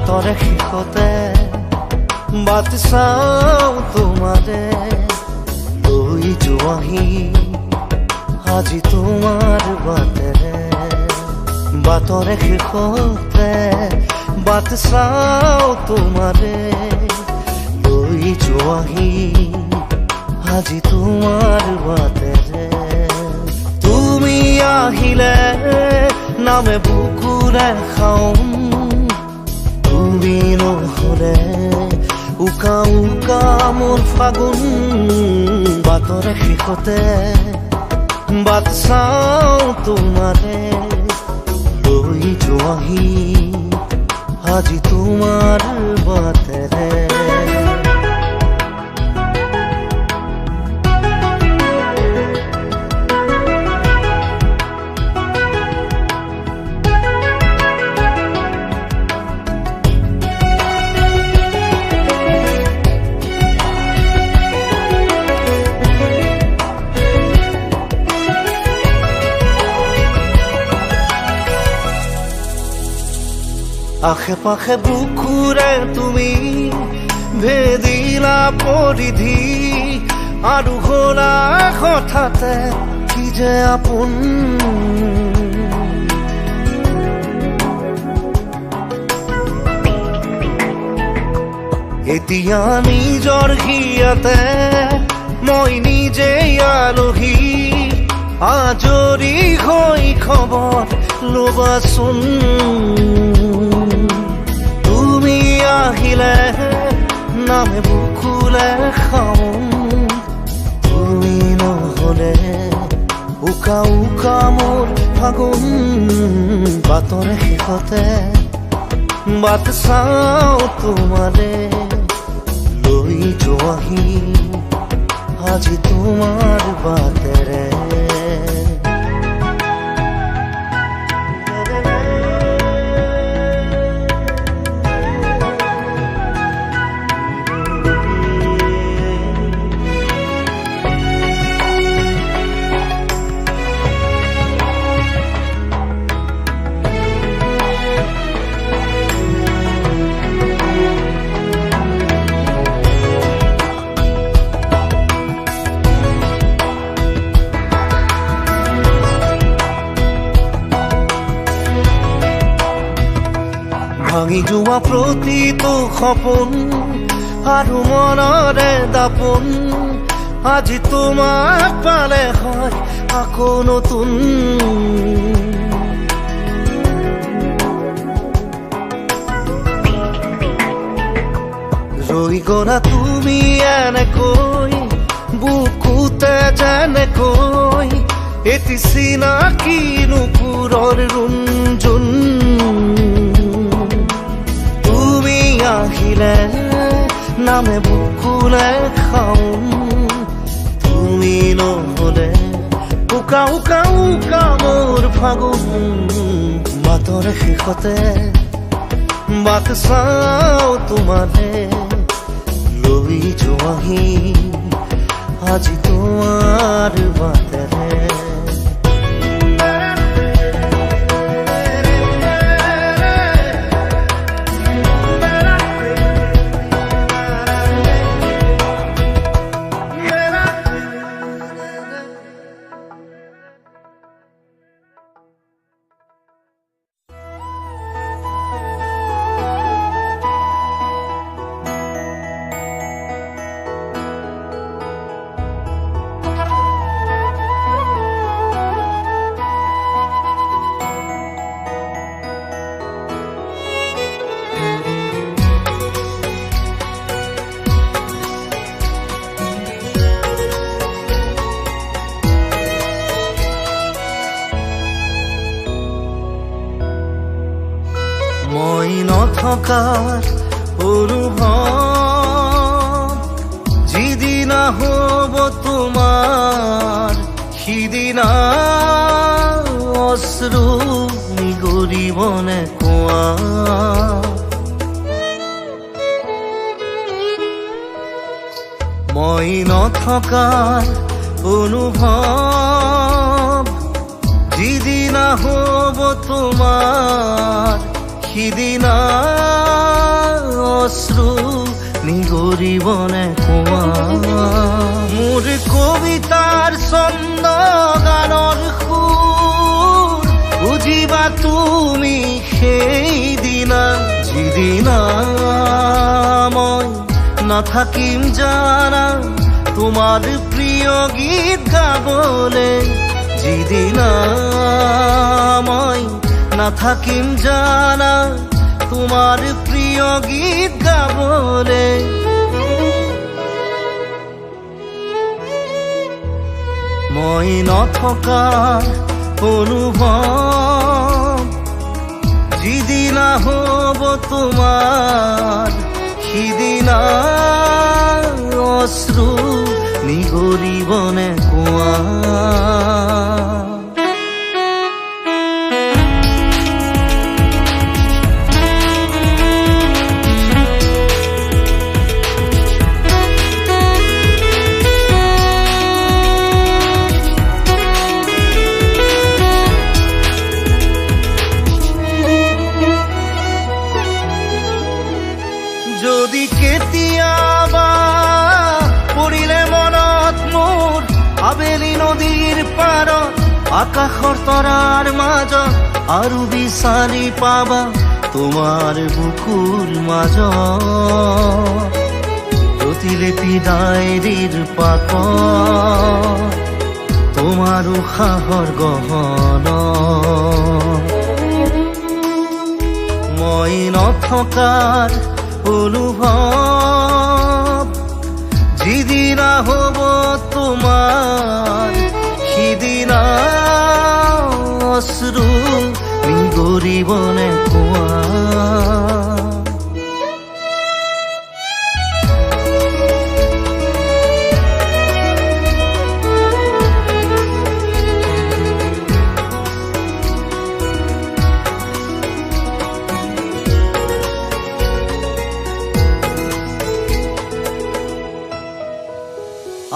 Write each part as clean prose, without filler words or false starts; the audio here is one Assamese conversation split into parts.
বাটৰে শেষতে বাট চাওঁ তোমাৰে লৈ যোৱাহি আজি তোমাৰ বাটেৰে বাটৰে শেষতে বাট চাওঁ তোমাৰে লৈ যোৱাহি আজি তোমাৰ বাটেৰে তুমি আহিলে নামে বুকুৰে খাওঁ তুমি নহ'লে উকা উকা মোৰ ফাগুন বাটৰে শেষতে বাট চাওঁ তোমাৰে লৈ যোৱাহি আজি তোমাৰ বাটেৰে আশে পাশে বুকুৰে তুমি ভেদিলা পৰিধি আৰু হ'লা হঠাতে কি যে আপোন এতিয়া নিজৰ হিয়াতে মই নিজে আলহী আজৰি হৈ খবৰ ল'বাচোন তুমি আহিলে নামে বুকুলে খাওঁ তুমি নহ'লে উকা উকা মোৰ ফাগুন বাটৰে শেষতে বাট চাওঁ তোমাৰে লৈ যোৱাহি আজি তোমাৰ বাটেৰে ভাঙি যোৱা প্ৰতিটো সপোন আৰু মনৰে দাপোন আজি তোমাক পালে হয় আকৌ নতুন ৰৈ গ'লা তুমি এনেকৈ বুকুতে যেনেকৈ এটি চিনাকি নুপুৰৰ ৰুণজুন আহিলে নামে বুকুলে খাওঁ তুমি নহ'লে উকা উকা উকা মোৰ ফাগুন বাটৰে শেষতে বাট চাওঁ তোমাৰে লৈ যোৱাহি আজি তোমাৰ বাটেৰে মই নথকাৰ অনুভৱ যিদিনা হ'ব তোমাৰ সিদিনা অশ্ৰু নিগৰিবনে কোৱা মই নথকাৰ অনুভৱ যিদিনা হ'ব তোমাৰ সিদিনা নিগৰিবনে কোৱা মোৰ কবিতাৰ ছন্দ গানৰ সুৰ বুজিবা তুমি সেইদিনা যিদিনা মই নাথাকিম জানা তোমাৰ প্ৰিয় গীত গাবলে যিদিনা মই নাথাকিম জানা তোমাৰ প্ৰিয় গীত গাবলে মই নথকা অনুভৱ যিদিনা হ'ব তোমাৰ সিদিনা অশ্ৰু নিগৰিবনে কোৱা যদি কেতিয়াবা পৰিলে মনত মোৰ আবেলি নদীৰ পাৰত আকাশৰ তৰাৰ মাজত আৰু বিচাৰি পাবা তোমাৰ বুকুৰ মাজত প্ৰতিলিপি ডায়েৰীৰ পাতত তোমাৰ উশাহৰ গহনা মই নথকাৰ অনুভৱ যিদিনা হ'ব তোমাৰ সিদিনা অশ্ৰু নিগৰিবনে কোৱা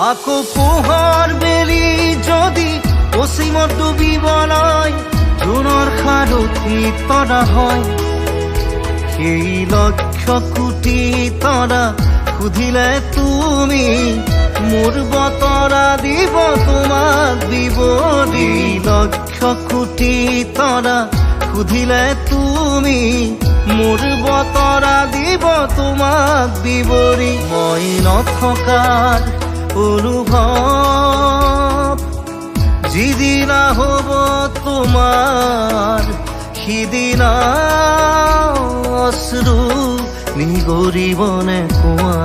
আকৌ পোহৰ বেলি যদি পশ্চিমত ডুবিবলৈ জোনৰ সাৰথি তৰা হয় সেই লক্ষ কোটি তৰা সুধিলে তুমি মোৰ বতৰা দিব তোমাক বিৱৰি লক্ষ কোটি তৰা সুধিলে তুমি মোৰ বতৰা দিব তোমাক বিৱৰি মই নথকাৰ অনুভৱ যিদিনা হ'ব তোমাৰ সিদিনা অশ্ৰু নিগৰিবনে কোৱা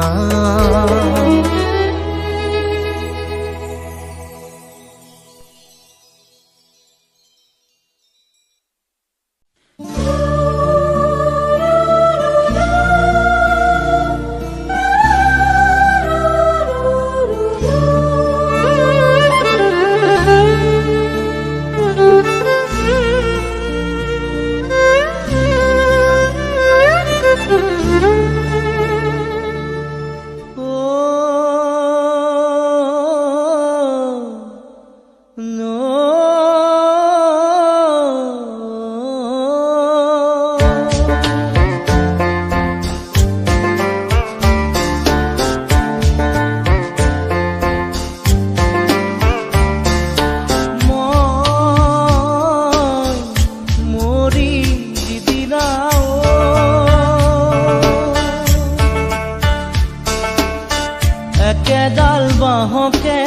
একেডাল বাঁহকে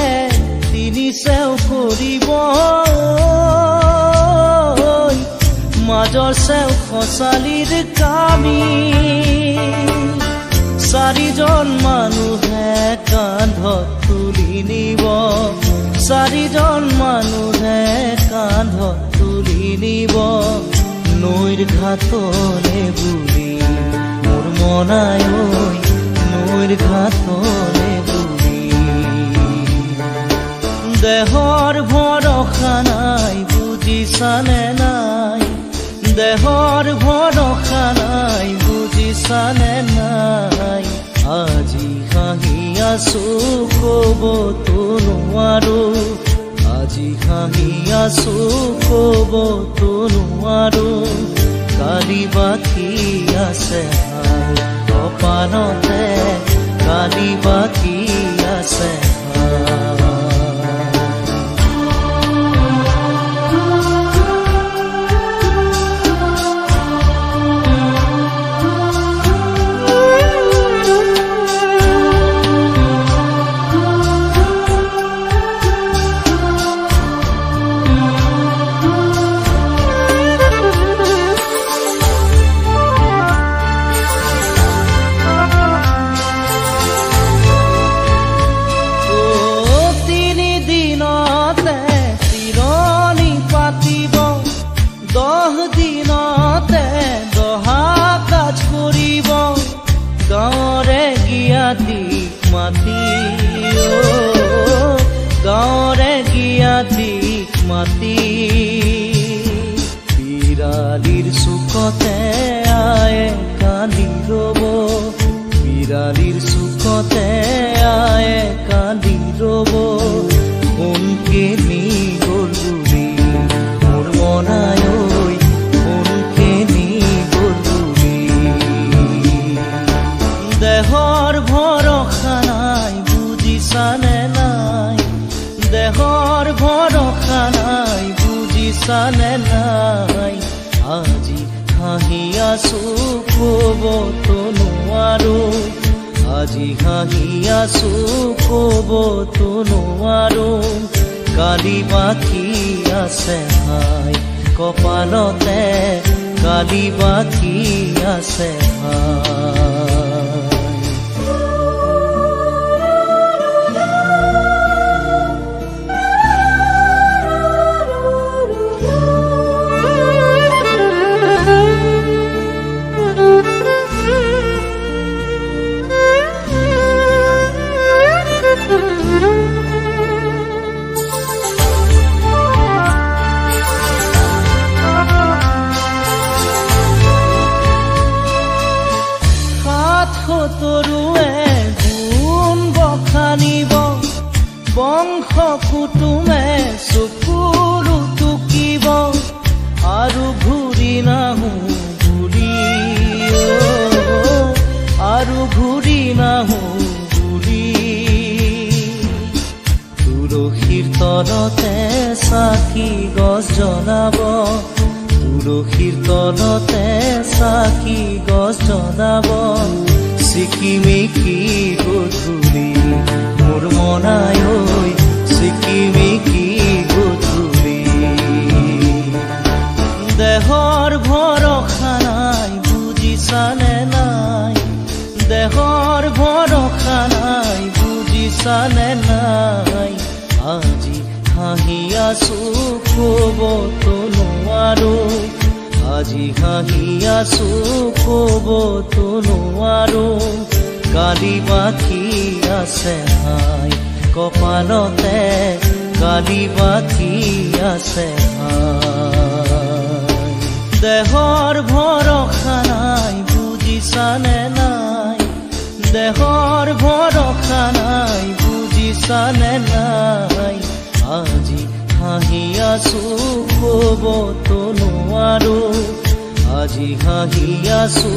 তিনি চেও কৰিব মাজৰ চেও খচালিৰ কামি চাৰিজন মানুহে কান্ধত তুলি নিব চাৰিজন মানুহে কান্ধত তুলি নিব নৈৰ ঘাটলে বুলি মোৰ মনাই নৈৰ ঘাটলে দেহৰ ভৰসা নাই বুজিছানে নাই দেহৰ ভৰসা নাই বুজিছানে নাই আজি হাঁহি আছো ক'বতো নোৱাৰো আজি হাঁহি আছো ক'বতো নোৱাৰো কালি বাকী আছে কপালতে কালি বাকী আছে গাঁৱৰে গিয়াতিক মাতি বিৰালিৰ চুকতে আয়ে কান্দি ৰব বিৰালিৰ চুকতে আয়ে কান্দি ৰব কোনকে নি গ'ল বুলি মোৰ মনাই ঐ কোনকে নি গ'ল বুলি দেহৰ ভৰসা নাই বুজিছানে নাই দেহৰ ভৰসা নাই বুজিছানে নাই আজি হাঁহি আছো ক'বতো নোৱাৰো আজি হাঁহি আছো ক'বতো নোৱাৰো কালি বাকী আছে হাই কপালতে কালি বাকী আছে হাই তৰুৱে গুণ বখানিব বংশ কুটুমে চকুৰু টুকিব আৰু ঘূৰি নাহো বুলি আৰু ঘূৰি নাহো বুলি তুলসীৰ তলতে চাকি গছ জ্বলাব তুলসীৰ তলতে চাকি গছ জ্বলাব চিকিমিকি গধূলি মোৰ মনাই ঐ চিকিমিকি গধূলি দেহৰ ভৰসা নাই বুজিছানে নাই দেহৰ ভৰসা নাই বুজিছানে নাই আজি হাঁহি আছো ক'বতো নোৱাৰো আজি হাঁহি আছো ক'বতো নোৱাৰো কালি বাকী আছে হাই কপালতে কালি বাকী আছে হাই দেহৰ ভৰসা নাই বুজিছানে নাই দেহৰ ভৰসা নাই বুজিছানে নাই আজি হাঁহি আছো ক'বতো নোৱাৰো আজি হাঁহি আছো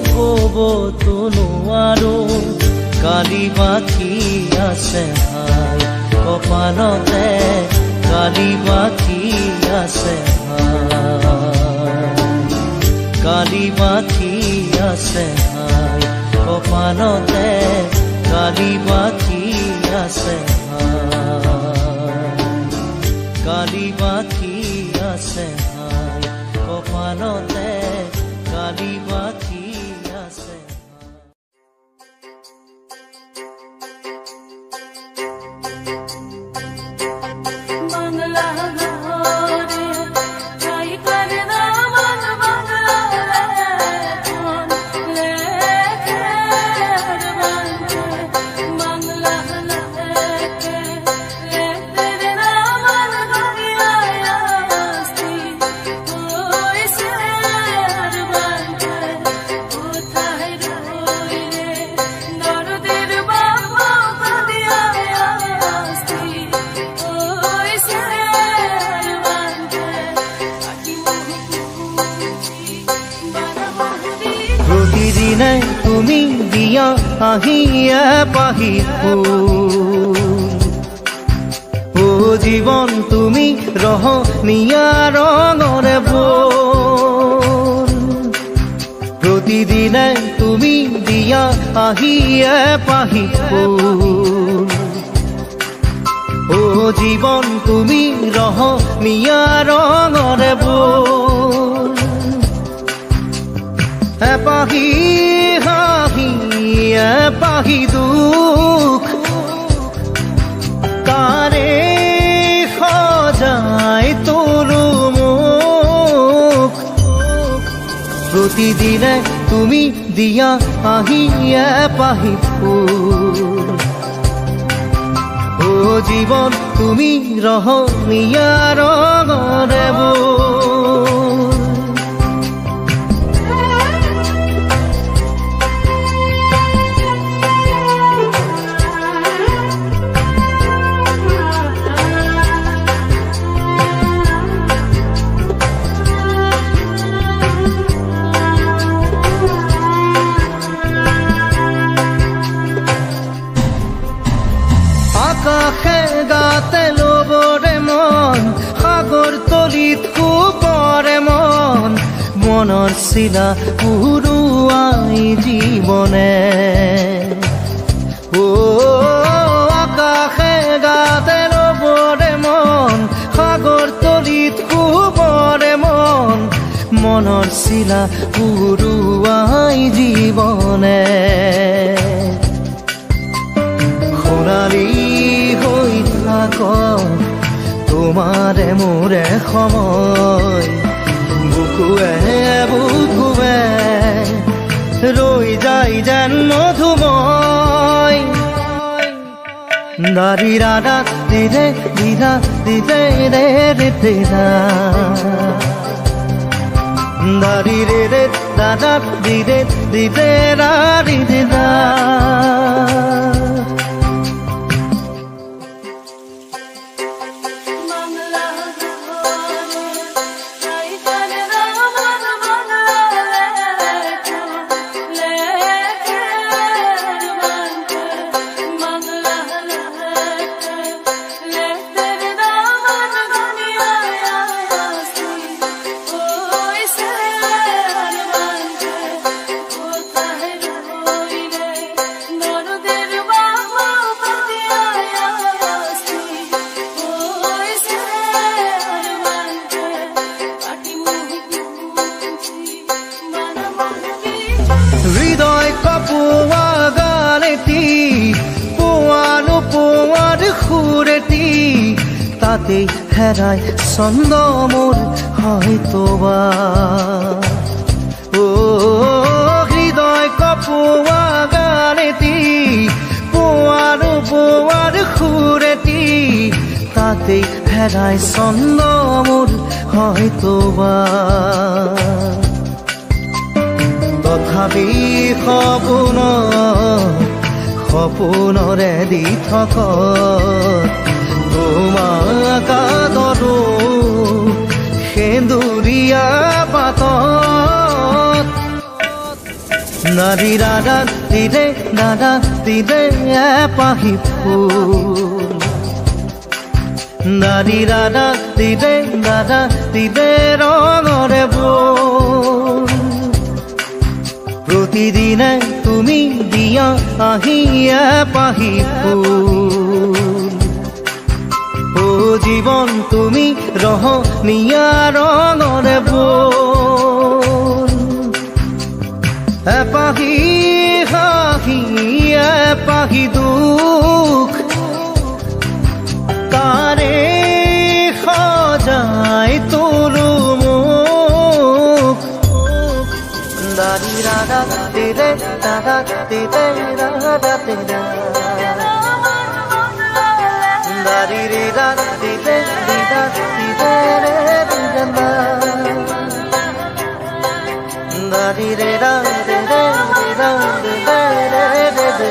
ক'বতো নোৱাৰো কালি বাকী আছে হাই কপালতে কালি বাকী আছে হাই কালি বাকী আছে হাই কপালতে কালি বাকী আছে হাই কালি বাকী আছে হাই কপালতে কালি বাকী আছে প্রতিদিনে তুমি দিয়া আহিয়ে পাহি ফুল ও জীৱন তুমি ৰহনীয়া ৰঙৰে বল প্ৰতিদিনে তুমি দিয়া আহিয়ে পাহি ফুল ও জীৱন তুমি ৰহনীয়া ৰঙৰে বল এপাহি হাঁহি এপাহি দুখ তাৰে সজাই তোলো মোক প্ৰতিদিনে তুমি দিয়া আহিয়ে পাহি ফুল ও জীৱন তুমি ৰহনীয়া ৰঙৰে বল আকাশে গাতে লবৰে মন সাগৰ তলিত শুবৰে মন মনৰ চিলা উৰুৱাই জীৱনে ও আকাশে গাতে লবৰে মন সাগৰ তলিত শুবৰে মন মনৰ চিলা উৰুৱাই জীৱনে সোণালী হৈ থাক তোমাৰে মোৰে সময় বুকুৱে বুকুৱে ৰৈ যায় যেন মধুময় দাৰি ৰাধা দিদে দিদা দিদে ৰে ৰে দিদা দাৰি ৰে ৰে দাদা দিদে দিদে ৰাৰি দিদা হৃদয় কপোৱা গানেটি পোৱানো পোৱাৰ সুৰেটি তাতে হেৰাই ছন্দ মোৰ হয়তোবা ও হৃদয় কপোৱা গানেটি পোৱানো পোৱাৰ সুৰেটি তাতে হেৰাই ছন্দ মোৰ হয়তোবা তথাপি সপোনৰে দি থক তোমাক আদৰো সেন্দুৰীয়া পাতত নাৰী দাদা দিলে এপাহি ফুল নাৰী দাদা দিলে ৰঙৰে বল প্ৰতিদিনে তুমি দিয়া আহিয়ে পাহি ফুল ও জীৱন তুমি ৰহনীয়া ৰঙৰে বল এপাহি হাঁহি এপাহি দুখ তাৰে সজাই তোলো মোক দাৰি ৰাধা দিলে দাদা দিলে ৰাধা দিলে দাৰি ৰে ৰাধা দিলে দিদা দিলে ৰে দিদা দাৰি ৰে ৰাধা দিলে দিদা দিলে ৰে দিদা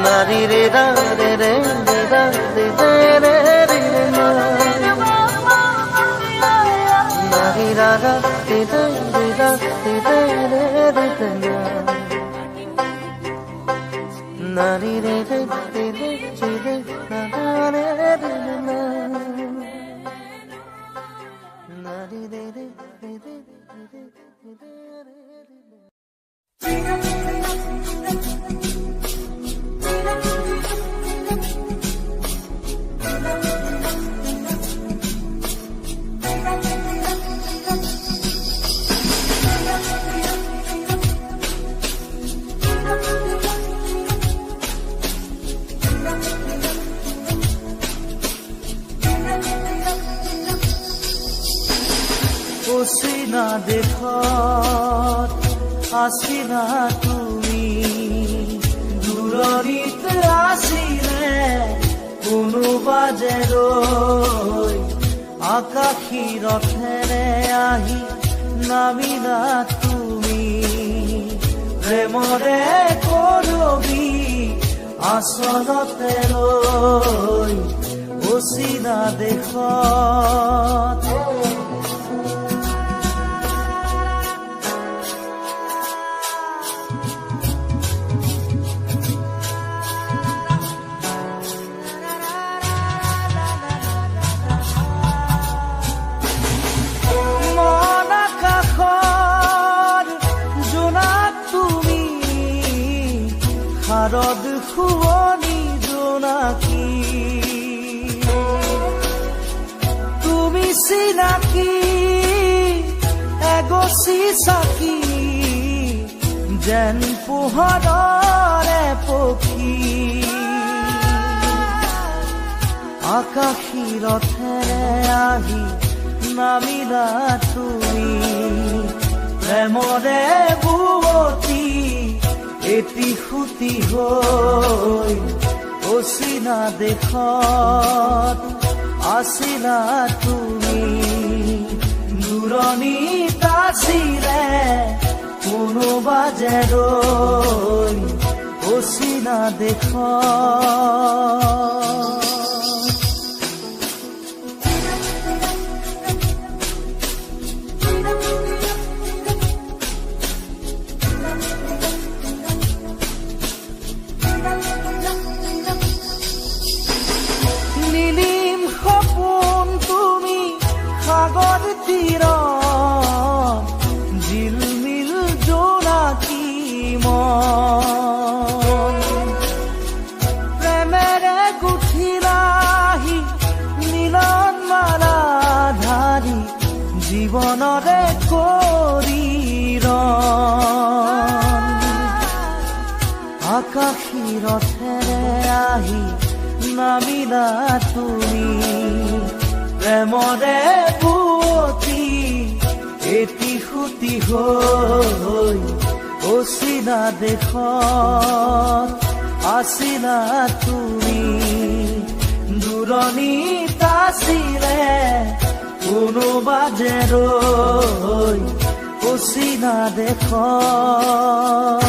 দাৰি ৰে ৰাধা ৰে দিদা দিদে ৰে দিদা দাৰি ৰাধা দিদে দিদা দিদে অচিনা দেশত আছিলা তুমি, দূৰণিত আছিলে কোনোবা যে ৰৈ, আকাশী ৰথেৰে আহি নামিলা তুমি, প্ৰেমৰে কৰবি আচলতে লৈ অচিনা দেশত। শাৰদ শুৱনি জোনাকী, তুমি চিনাকি এগছি চাকি, যেন পোহৰৰে পক্ষী, আকাশী ৰথেৰে আহি নামিলা তুমি, প্ৰেমৰে বুৱতী এটি সুতি হৈ অচিনা দেশত আছিলা তুমি, দূৰণিত আছিলে কোনোবা যে ৰৈ অচিনা দেশত। নীলিম সপোন তুমি সাগৰ তীৰত, ঝিলমিল জোনাকী মন, প্ৰেমেৰে গুঠিলাহি মিলন মালা ধাৰি, জীৱনৰে কৰি ৰণ, আকাশী ৰথেৰে আহি নামিলা তুমি, প্ৰেমৰে বুৱতী এটি সুতি হৈ অচিনা দেশত আছিলা তুমি, দূৰণিত আছিলে কোনোবা যে ৰৈ অচিনা দেশত।